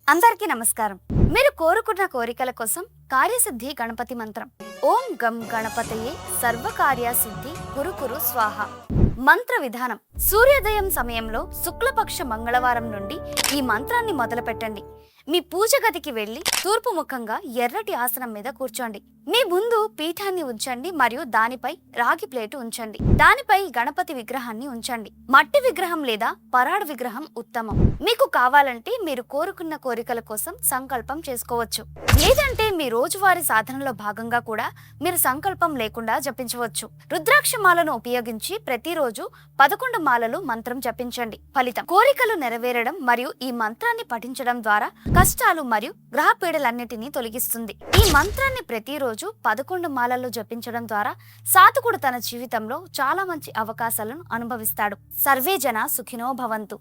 అందరికీ నమస్కారం. మీరు కోరుకున్న కోరికల కోసం కార్యసిద్ధి గణపతి మంత్రం. ఓం గం గణపతయే సర్వకార్య సిద్ధి కురు కురు స్వాహ. మంత్ర విధానం: సూర్యోదయం సమయంలో శుక్లపక్ష మంగళవారం నుండి ఈ మంత్రాన్ని మొదలు పెట్టండి. మీ పూజ గదికి వెళ్లి తూర్పు ముఖంగా ఎర్రటి ఆసనం మీద కూర్చోండి. మీ ముందు పీఠాన్ని ఉంచండి మరియు దానిపై రాగి ప్లేటు ఉంచండి. దానిపై గణపతి విగ్రహాన్ని ఉంచండి. మట్టి విగ్రహం లేదా పరాడు విగ్రహం ఉత్తమం. మీకు కావాలంటే మీరు కోరుకున్న కోరికల కోసం సంకల్పం చేసుకోవచ్చు, లేదంటే మీ రోజువారీ సాధనలో భాగంగా కూడా మీరు సంకల్పం లేకుండా జపించవచ్చు. రుద్రాక్ష మాలను ఉపయోగించి ప్రతిరోజు 11 మాలలు మంత్రం జపించండి. ఫలితం: కోరికలు నెరవేరడం మరియు ఈ మంత్రాన్ని పఠించడం ద్వారా కష్టాలు మరియు గ్రహ పీడలన్నిటినీ తొలగిస్తుంది. ఈ మంత్రాన్ని ప్రతిరోజు 11 మాలలు జపించడం ద్వారా సాధకుడు తన జీవితంలో చాలా మంచి అవకాశాలను అనుభవిస్తాడు. సర్వే జన సుఖినో భవంతు.